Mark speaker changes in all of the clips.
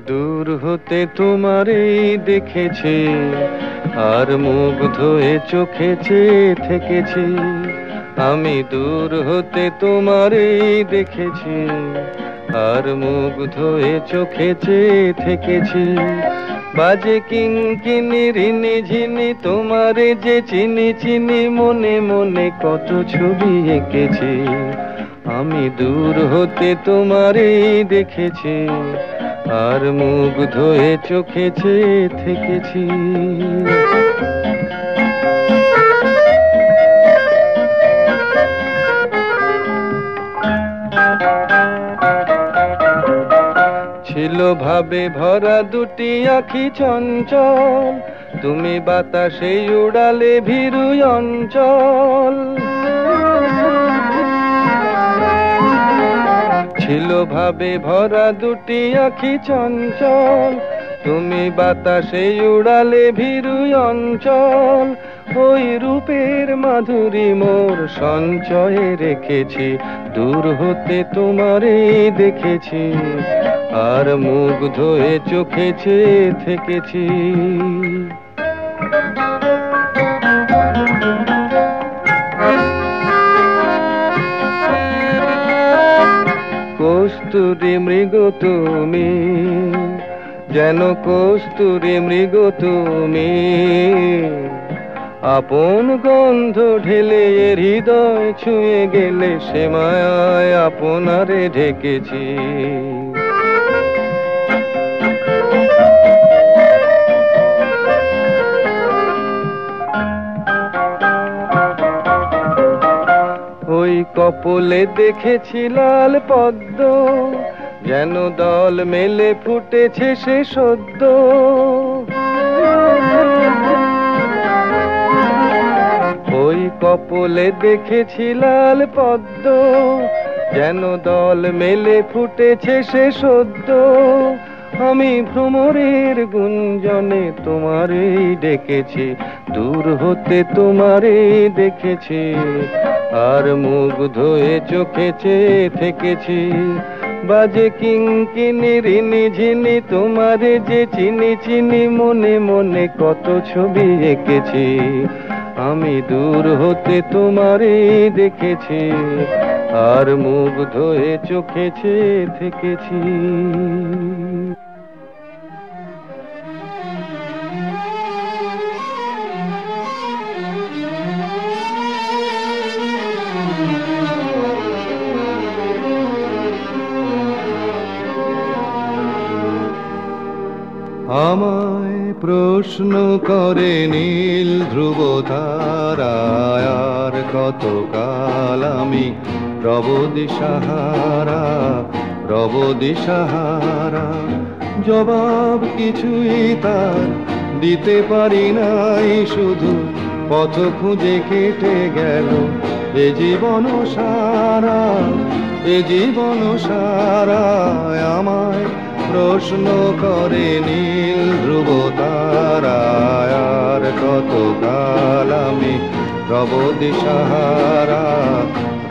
Speaker 1: দূর হতে তোমারই দেখেছি, আর মুগ্ধ হয়ে চোখে চেয়ে থেকেছি। আমি দূর হতে তোমারই দেখেছি, আর মুগ্ধ হয়ে চোখে চেয়ে থেকেছি। বাজে কিঙ্কিনি রিনি ঝিনি তোমারে যে চিনি চিনি, মনে মনে কত ছবি এঁকেছি। আমি দূর হতে তোমারই দেখেছি, আর মুগ্ধ হয়ে চোখে চেয়ে থেকেছি। ছিল ভাবে ভরা দুটি আঁখি চঞ্চল, তুমি বাতাসে উড়ালে ভীরু অঞ্চল। ছিল ভাবে ভরা দুটি আঁখি চঞ্চল, তুমি বাতাসে উড়ালে ভীরু অঞ্চল। ওই রূপের মাধুরী মোর সঞ্চয়ে রেখেছি, দূর হতে তোমারে দেখেছি, আর মুগ্ধ হয়ে চোখে চেয়ে থেকেছি। কস্তুরী মৃগ তুমি, যেন কস্তুরী মৃগ তুমি, আপন গন্ধ ঢেলে হৃদয় ছুঁয়ে গেলে, সে মায়ায় আপনারে ঢেকেছি। ওই কপলে দেখেছি লাল পদ্ম, যেন দল মেলে ফুটেছে সে সদ্য। ওই কপলে দেখেছি লাল পদ্ম, যেন দল মেলে ফুটেছে সে সদ্য। আমি ভ্রমরের গুঞ্জনে তোমারেই ডেকেছি, দূর হতে তোমারেই দেখেছি, আর মুগ্ধ হয়ে চোখে চেয়ে থেকেছি। বাজে কিঙ্কিনি রিনি ঝিনি তোমারে যে চিনি চিনি, মনে মনে কত ছবি এঁকেছি। আমি দূর হতে তোমারেই দেখেছি, আর মুগ্ধ হয়ে চোখে চেয়ে থেকেছি। আমায় প্রশ্ন করে নীল ধ্রুব তারায়, আর কতকাল আমি রব দিশাহারা, রব দিশাহারা। জবাব কিছুই তার দিতে পারি নাই, শুধু পথ খুঁজে কেটে গেল এ জীবন সারা, এ জীবন সারা। আমায় প্রশ্ন করে নীল ধ্রুব তারায়, আর কতকাল আমি রব দিশাহারা,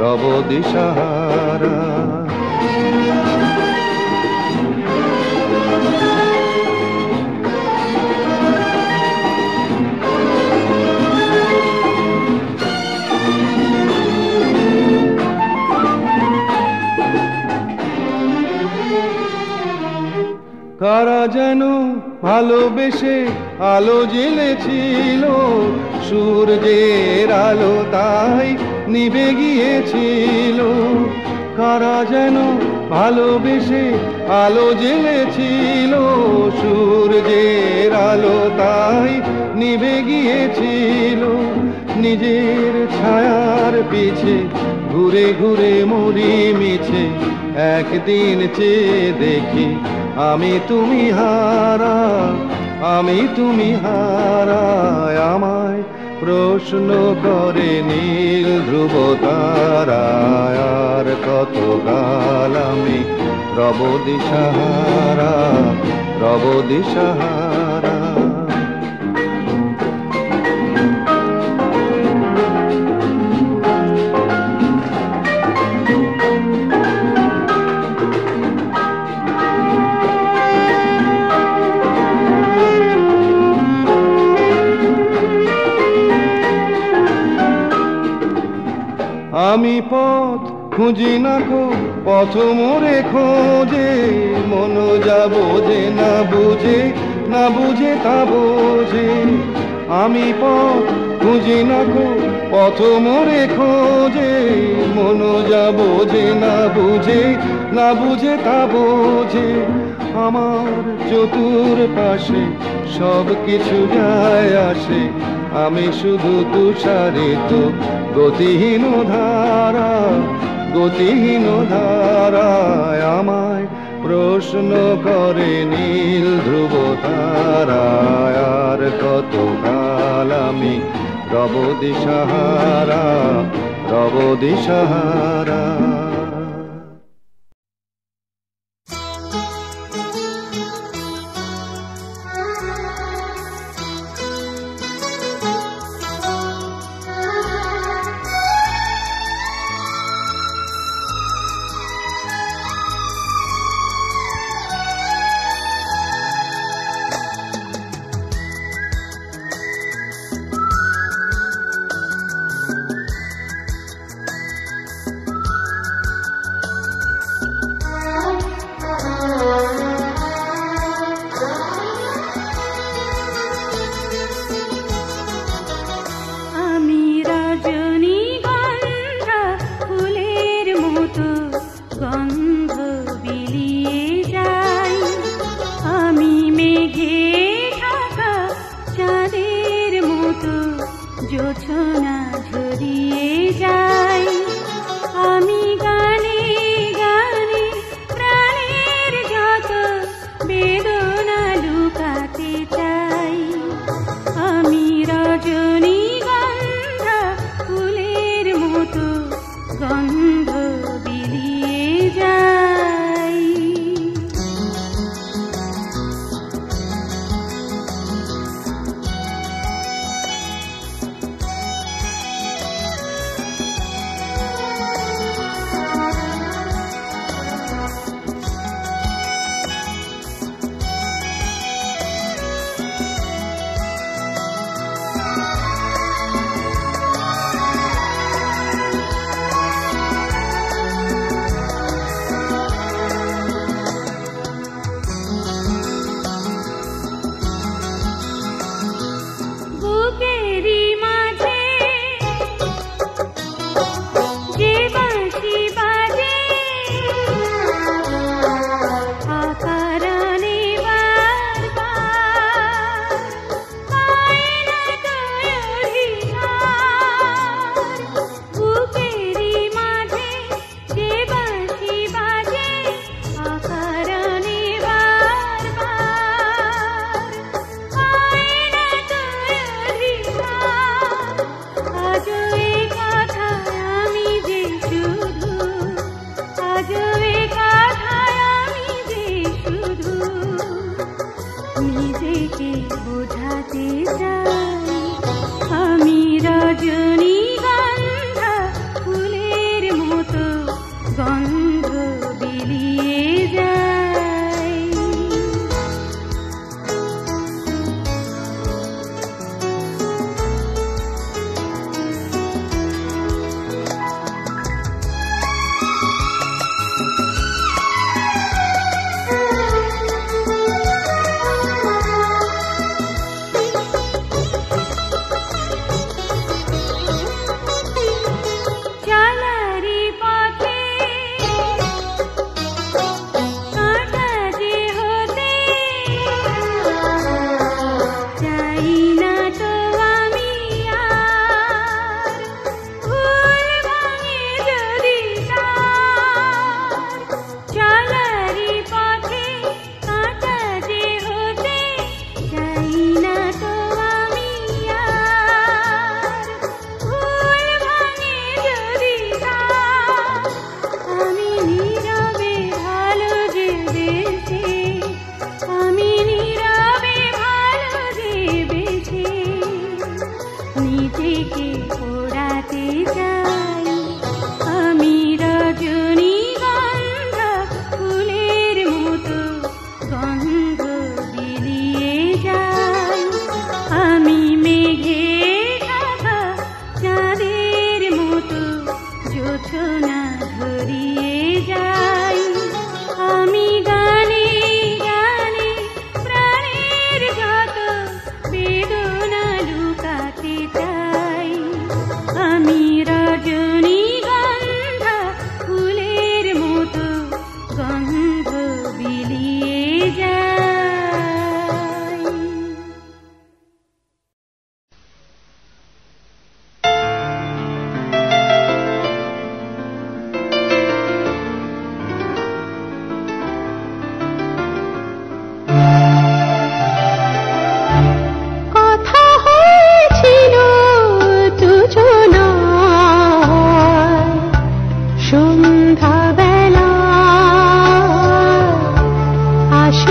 Speaker 1: রব দিশাহারা। কারা যেন ভালোবেসে আলো জ্বেলেছিল, সূর্যের আলো তাই নিভে গিয়েছিল। কারা যেন ভালোবেসে আলো জ্বেলেছিল, সূর্যের আলো তাই নিভে গিয়েছিল। নিজের ছায়ার পিছে ঘুরে ঘুরে মরি মিছে, একদিন চেয়ে দেখি আমি তুমি হারা, আমি তুমি হারা। আমায় প্রশ্ন করে নীল ধ্রুব তারায়, আর কতকাল আমি রব দিশাহারা, রব দিশাহারা। আমি পথ খুঁজি না কো পথ মোরে খোঁজে মন যা বোঝে না বুঝে না বুঝে তা বোঝে আমি পথ খুঁজি না কো পথ মোরে খোঁজে মন যা বোঝে না বুঝে না বুঝে তা বোঝে আমার চতুর পাশে সব কিছু যায় আসে আমি শুধু তুষারিত গতিহীন ধারা গতিহীন ধারায় আমায় প্রশ্ন করে নীল ধ্রুব তারায় আর কত কাল আমি রব দিশাহারা রব দিশাহারা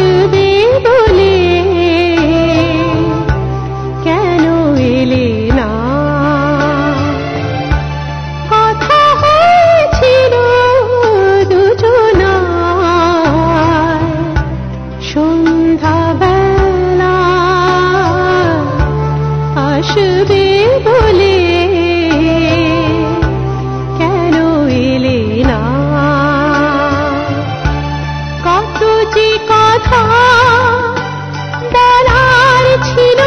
Speaker 2: আসবে বলে কেন এলে না? কথা হয়েছিল দুজনার সন্ধ্যাবেলা আসবে বলে কেন এলে না? কত যে কথা বলার ছিল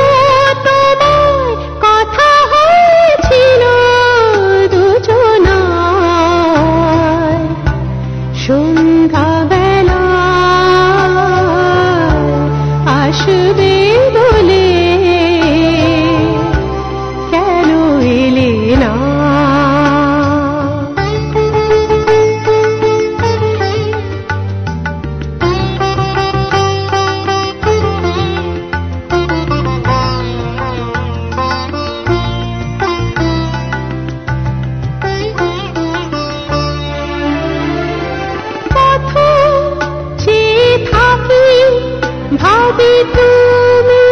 Speaker 2: তোমায়, কথা হয়েছিল দুজনার সন্ধ্যাবেলা আসবে বলে কেন এলে না? ভাবি তুমি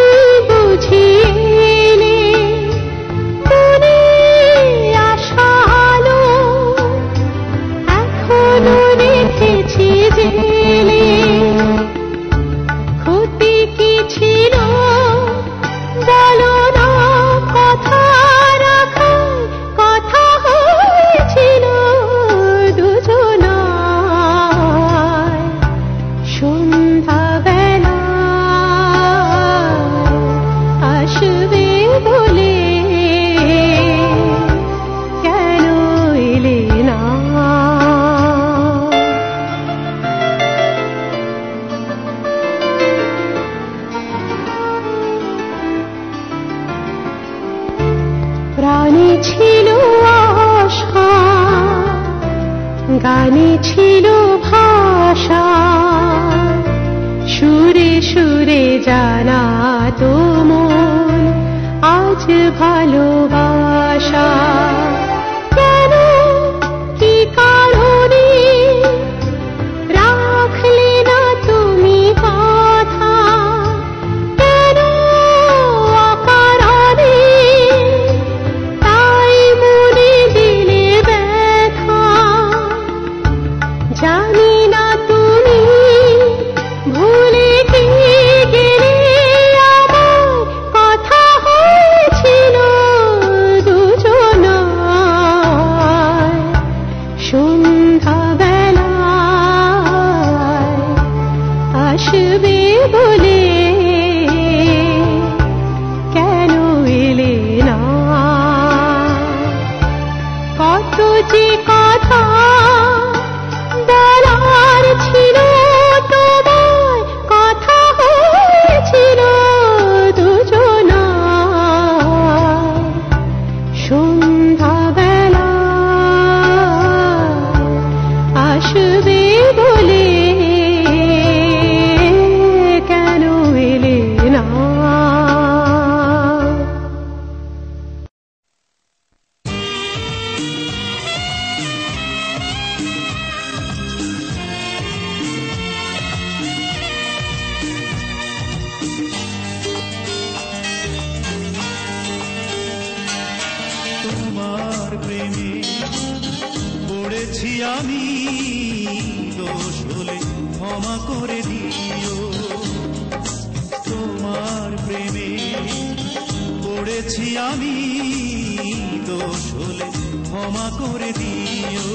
Speaker 2: বুঝিলে মনে আশালো এখনো রেখেছি জেলে। ক্ষতি কি ছিল বলো না, কথা রাখার কথা হয়েছিল দুজনার সন্ধ্যাবেলা আসবে বলে কেন এলে না? প্রাণে ছিল আশা, গানে ছিল ভাষা, সুরে সুরে জানা তো মন আজ ভালোবাসা। কেন কি কারণে রাখলে না তুমি কথা? কেন অকারণে তাই মনে দিলে ব্যথা? জানি না তুমি ভুলে কি গেলে আমার, কথা হয়েছিল দুজনার সন্ধ্যাবেলায় আসবে বলে কেন এলে না? কত যে কথা বলার ছিল তোমায়, কথা হয়েছিল দুজনার সন্ধ্যাবেলা আসবে বলে কেন এলে না?
Speaker 3: তোমার প্রেমে পড়েছি আমি, দোষ হলে ক্ষমা করে দিও। তোমার প্রেমে পড়েছি আমি, দোষ হলে ক্ষমা করে দিও।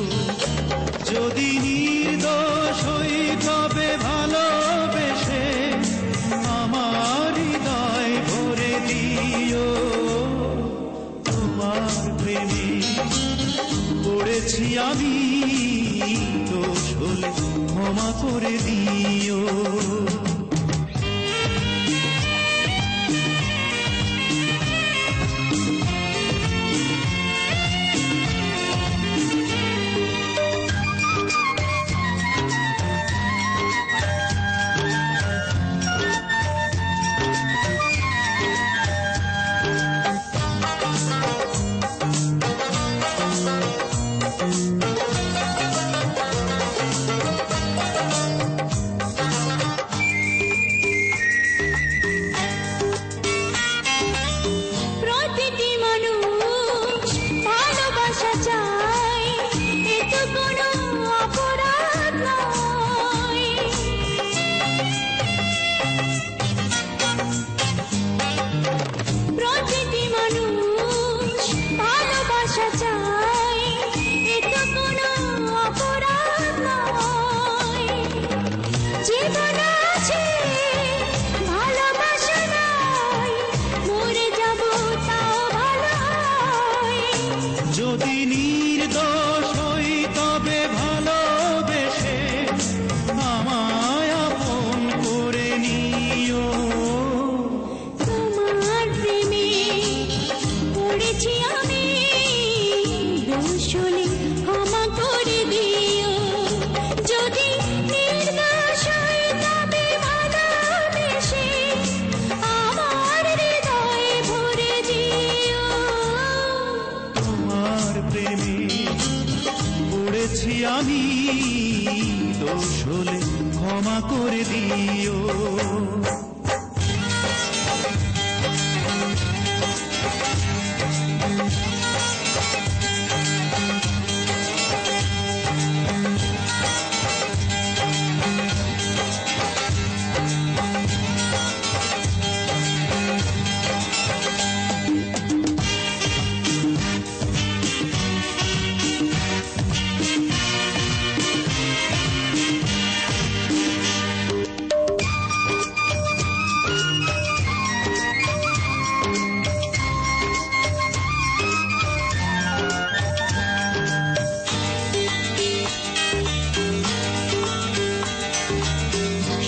Speaker 3: যদি নির্দোষ হই তবে ভালোবেসে আমার হৃদয় ভরে দিও। তোমার প্রেমে পড়েছি আমি, দোষ হলে ক্ষমা করে দিও। দোষ হলে ক্ষমা করে দিও।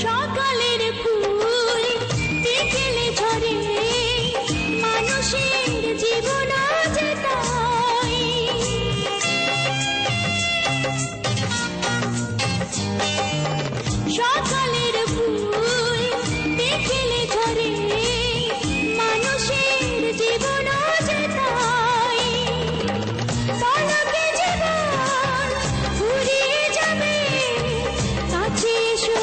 Speaker 2: সকালের ফুল বিকেলে ঝরে, মানুষের জীবন যে তাই। সকালের ফুল বিকেলে ঝরে, মানুষের জীবন যে তাই। পলকে জীবন ফুরিয়ে যাবে, কাছে এসো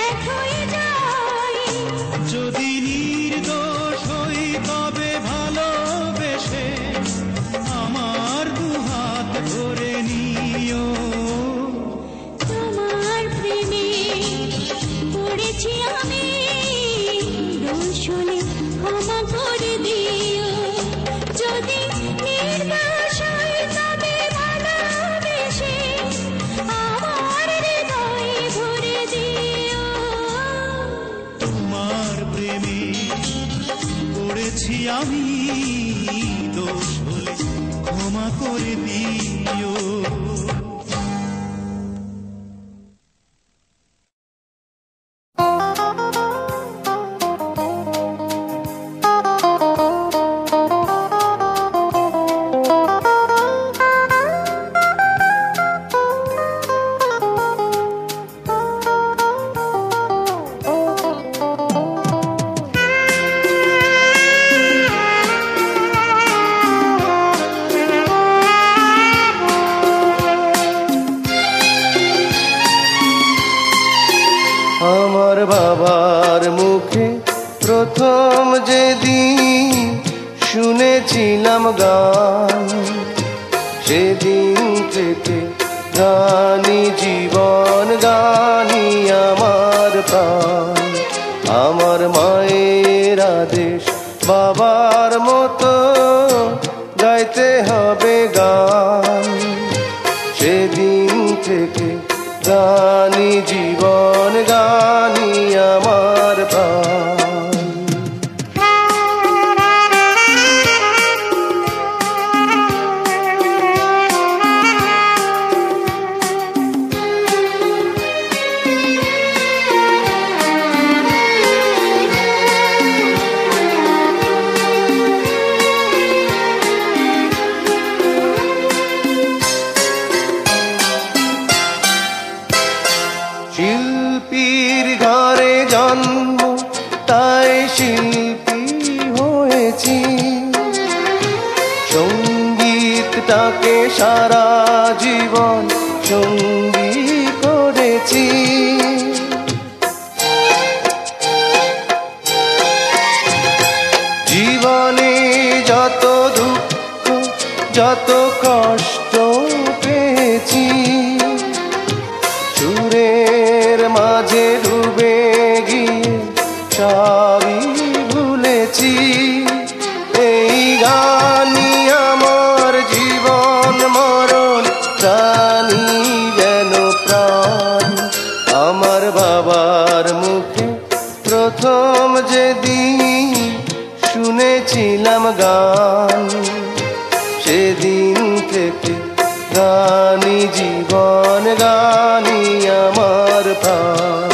Speaker 2: এক হয়ে যাই।
Speaker 3: যদি নির্দোষ হই তবে ভালোবেসে আমার দুহাত ধরে নিও।
Speaker 2: তোমার প্রেমে পড়েছি আমি, দোষ হলে ক্ষমা করে দিও। যদি নির্দোষ হই তবে ভালোবেসে আমার হৃদয় ভরে দিও।
Speaker 3: তোমার প্রেমে পড়েছি আমি, দোষ হলে ক্ষমা করে দিও।
Speaker 1: আমার বাবার মুখে প্রথম যেদিন শুনেছিলাম গান, সেদিন থেকে গানি জীবন, গানি আমার প্রাণ। আমার মায়ের আদেশ বাবার মতো গাইতে হবে গান, সেদিন থেকে গানি জীবন, গানি আমার প্রাণ। শিল্পীর ঘরে জন্ম, তাই শিল্পী হয়েছি। সঙ্গীতটাকে সারা জীবন সঙ্গী করেছি। জীবনে যত দুঃখ যত কষ্ট পেয়েছি, সুরের মাঝে ডুবে গিয়ে সবই ভুলেছি। এই গানই আমার জীবন মরণ, প্রাণী যেন প্রাণ। আমার বাবার মুখে প্রথম যেদিন শুনেছিলাম গান, সেদিন থেকে গানি জীবন, গানি আমার প্রাণ।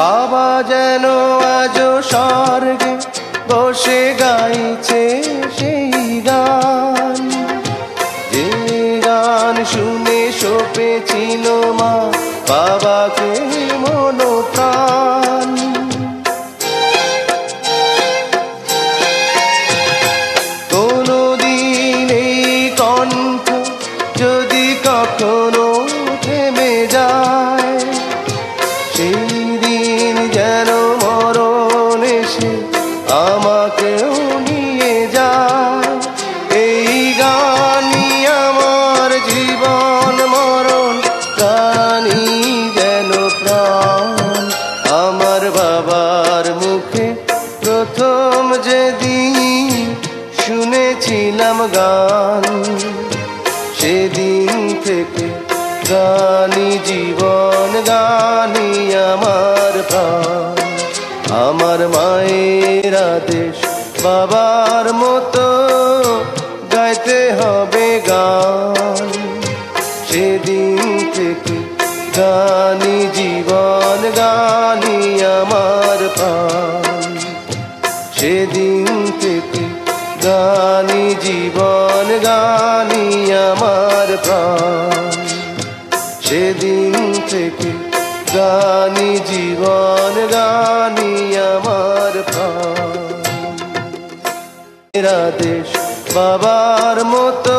Speaker 1: বাবা যেন আজও স্বর্গে বসে গাইছে সেই গান, যে গান শুনে সপেছিল মা বাবাকে মন প্রাণ। কোনদিন এই কণ্ঠ যদি কখনো থেমে যায়, সেই দিন যেন মরণ এসে আমাকেও নিয়ে যায়। এই গানই আমার জীবন মরণ, গানই যেন প্রাণ। আমার বাবার মুখে প্রথম যেদিন শুনেছিলাম গান, সেদিন থেকে গানই জীবন, গানই আমার প্রাণ। আমার মায়ের আদেশ বাবার মতো গাইতে হবে গান, সেদিন থেকে গানই জীবন, গানই আমার প্রাণ। সেদিন থেকে গানই জীবন, গানই আমার প্রাণ। সেদিন থেকে গানই জীবন, গানই আমার প্রাণ। আদেশ বাবার মতো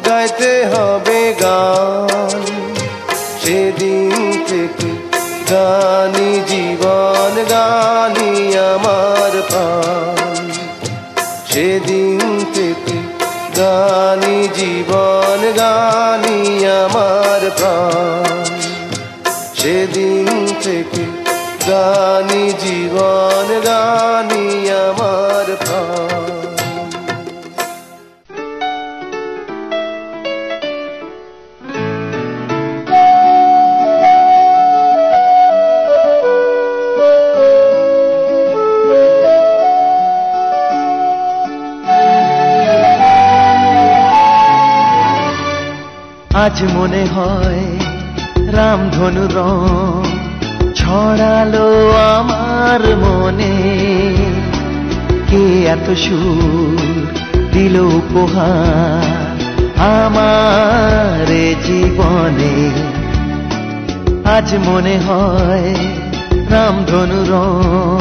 Speaker 1: গাইতে হবে গান, সেদিন থেকে গানই জীবন, গানই আমার প্রাণ। সেদিন থেকে গানই জীবন, গানই আমার প্রাণ। সেদিন থেকে গানই জীবন, গানই আমার প্রাণ।
Speaker 4: আজ মনে হয় রামধনু রং ছড়ালো আমার মনে, কে এত সুর দিল উপহার আমার জীবনে। আজ মনে হয় রামধনু রং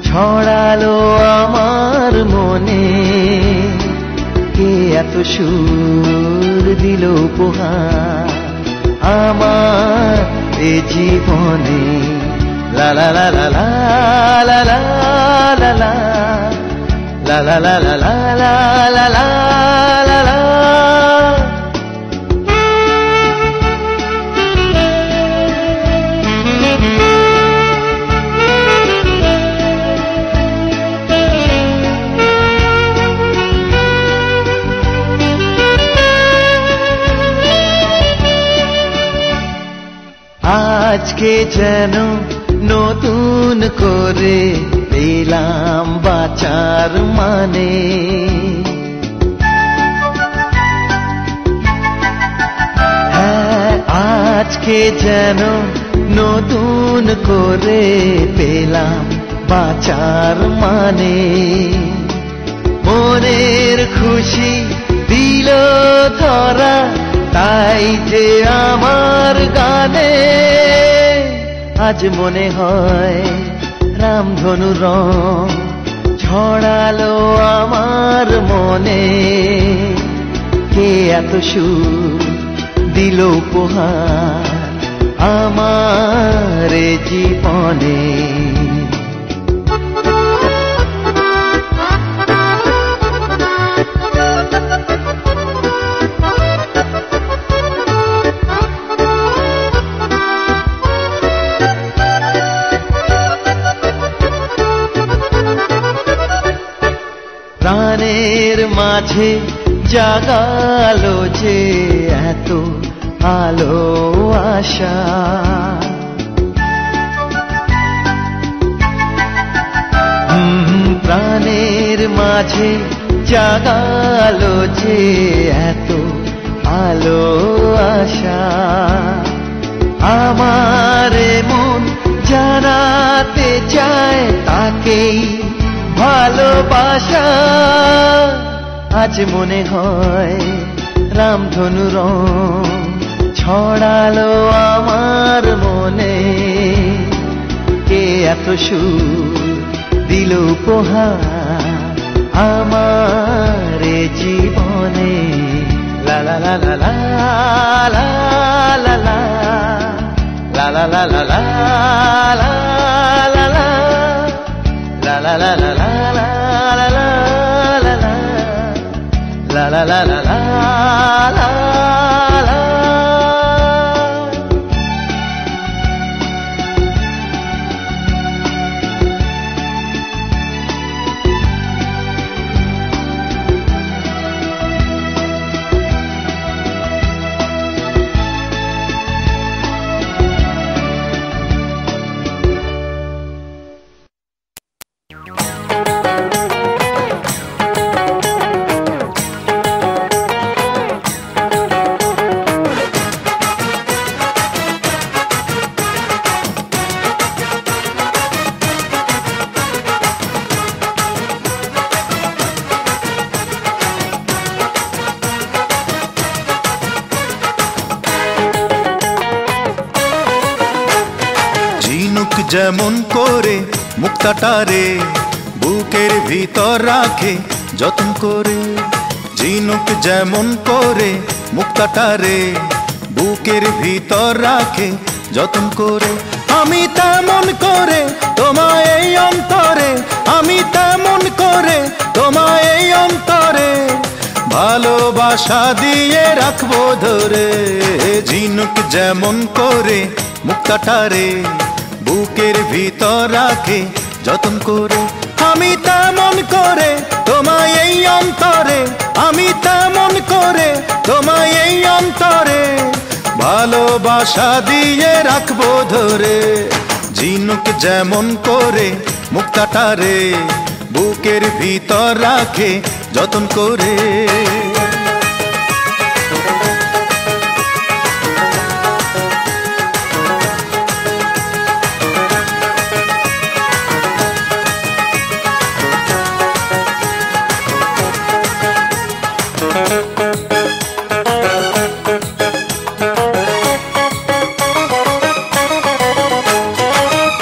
Speaker 4: ছড়ালো আমার মনে, কে এত সুর দিল উপহার আমার এ জীবনে। লা লা লা লা লা লা লা লা লা লা লা লা লা লা লা লা লা লা। আজকে যেন নতুন করে পেলাম বাঁচার মানে, হ্যাঁ আজকে যেন নতুন করে পেলাম বাঁচার মানে। মনের খুশি দিল ধরা, তাই যে আমার গানে আজ মনে হয় রামধনু রং ছড়ালো আমার মনে, কে এত সুর দিল উপহার আমার জীবনে। প্রাণের মাঝে জাগালো যে এত আলো আশা, প্রাণের মাঝে জাগালো যে এত আলো আশা। আমার মন জানাতে চায় তাকেই ভালোবাসা। আজ মনে হয় রামধনু রং ছড়ালো আমার মনে। কে এত সুর দিল উপহার আমার জীবনে। লা লা লা লা লা লা লা লা লা লা লা লা লা লা লা লা la la la la la la la la la la la la la la.
Speaker 3: যেমন করে মুক্তাটারে বুকের ভিতর রাখে যতন করে। ঝিনুক যেমন করে মুক্তাটারে বুকের ভিতর রাখে যতন করে। আমি তেমন করে তোমায় এই অন্তরে, আমি তেমন করে তোমায় এই অন্তরে ভালোবাসা দিয়ে রাখবো ধরে। ঝিনুক যেমন করে মুক্তাটারে বুকের ভিতর রাখে যতন করে। আমি তেমন করে তোমায় এই অন্তরে, আমি তেমন করে তোমায় এই অন্তরে ভালোবাসা দিয়ে রাখবো ধরে। ঝিনুক যেমন করে মুক্তাটারে বুকের ভিতর রাখে যতন করে।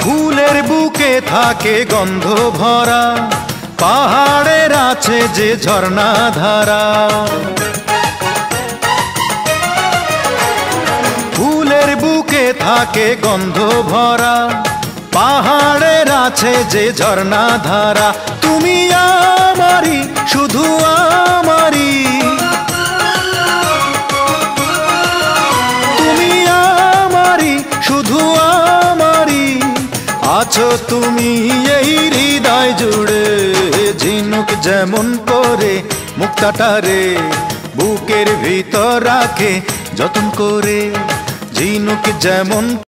Speaker 3: ফুলের বুকে থাকে গন্ধ ভরা, পাহাড়ের আছে যে ঝর্ণা ধারা। ফুলের বুকে থাকে গন্ধ ভরা, পাহাড়ের আছে যে ঝর্ণা ধারা। তুমি আমারি শুধু আমারি, তুমি আমারি শুধু আমারি, আছো তুমি এই হৃদয় জুড়ে। ঝিনুক যেমন করে মুক্তাটারে বুকের ভিতর রাখে যতন করে। ঝিনুক যেমন